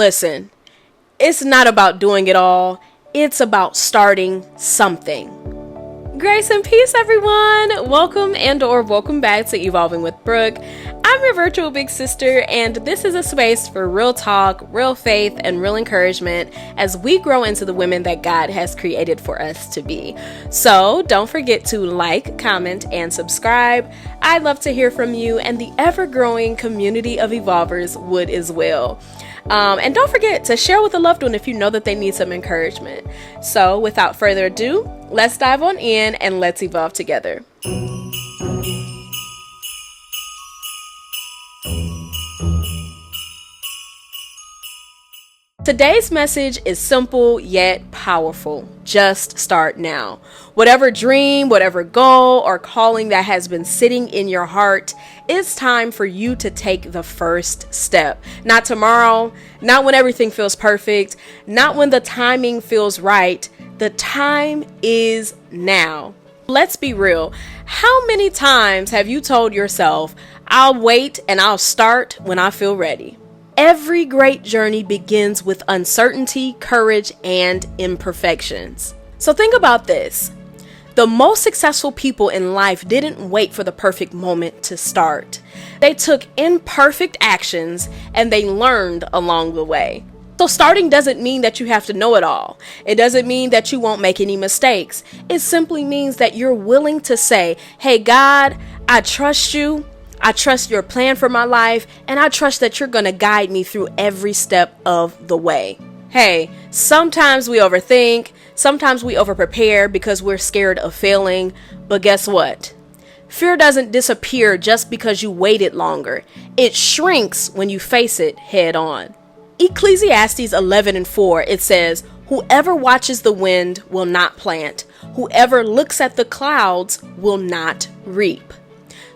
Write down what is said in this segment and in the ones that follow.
Listen, it's not about doing it all. It's about starting something. Grace and peace, everyone. Welcome back to Evolving with Brooke. I'm your virtual big sister, and this is a space for real talk, real faith, and real encouragement as we grow into the women that God has created for us to be. So don't forget to like, comment, and subscribe. I'd love to hear from you, and the ever-growing community of Evolvers would as well. And don't forget to share with a loved one if you know that they need some encouragement. So without further ado, let's dive on in and let's evolve together. Today's message is simple yet powerful. Just start now. Whatever dream, whatever goal or calling that has been sitting in your heart, it's time for you to take the first step. Not tomorrow, not when everything feels perfect, not when the timing feels right. The time is now. Let's be real. How many times have you told yourself, I'll wait and I'll start when I feel ready? Every great journey begins with uncertainty, courage, and imperfections. So think about this. The most successful people in life didn't wait for the perfect moment to start. They took imperfect actions and they learned along the way. So starting doesn't mean that you have to know it all. It doesn't mean that you won't make any mistakes. It simply means that you're willing to say, hey, God, I trust you. I trust your plan for my life, and I trust that you're going to guide me through every step of the way. Hey, sometimes we overthink, sometimes we overprepare because we're scared of failing, but guess what? Fear doesn't disappear just because you waited longer. It shrinks when you face it head on. Ecclesiastes 11:4, it says, whoever watches the wind will not plant. Whoever looks at the clouds will not reap.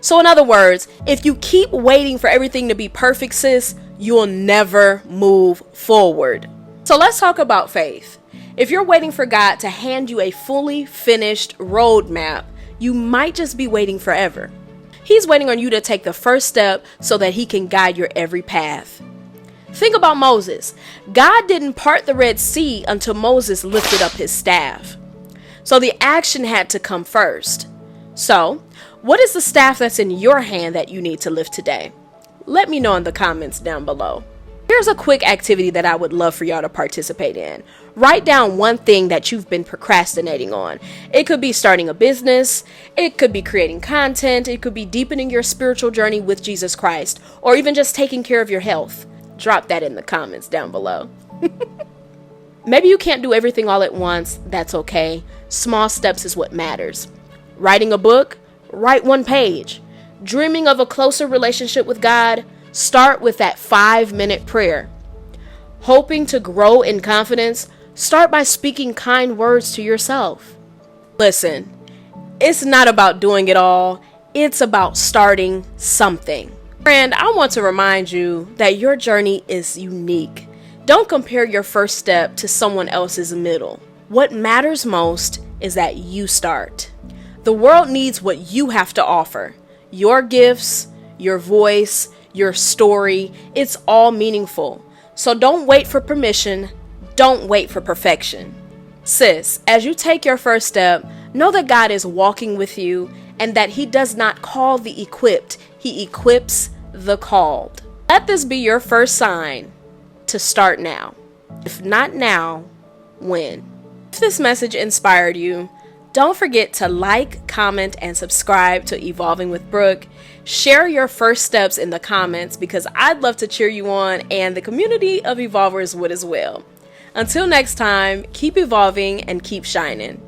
So in other words, if you keep waiting for everything to be perfect, sis, you'll never move forward. So let's talk about faith. If you're waiting for God to hand you a fully finished roadmap, you might just be waiting forever. He's waiting on you to take the first step so that he can guide your every path. Think about Moses. God didn't part the Red Sea until Moses lifted up his staff. So the action had to come first. So, what is the staff that's in your hand that you need to lift today? Let me know in the comments down below. Here's a quick activity that I would love for y'all to participate in. Write down one thing that you've been procrastinating on. It could be starting a business, it could be creating content, it could be deepening your spiritual journey with Jesus Christ, or even just taking care of your health. Drop that in the comments down below. Maybe you can't do everything all at once. That's okay. Small steps is what matters. Writing a book? Write one page. Dreaming of a closer relationship with God? Start with that 5-minute prayer. Hoping to grow in confidence? Start by speaking kind words to yourself. Listen, it's not about doing it all. It's about starting something. Friend, I want to remind you that your journey is unique. Don't compare your first step to someone else's middle. What matters most is that you start. The world needs what you have to offer. Your gifts, your voice, your story, it's all meaningful. So don't wait for permission. Don't wait for perfection. Sis, as you take your first step, know that God is walking with you and that he does not call the equipped. He equips the called. Let this be your first sign to start now. If not now, when? If this message inspired you, don't forget to like, comment, and subscribe to Evolving with Brooke. Share your first steps in the comments because I'd love to cheer you on, and the community of Evolvers would as well. Until next time, keep evolving and keep shining.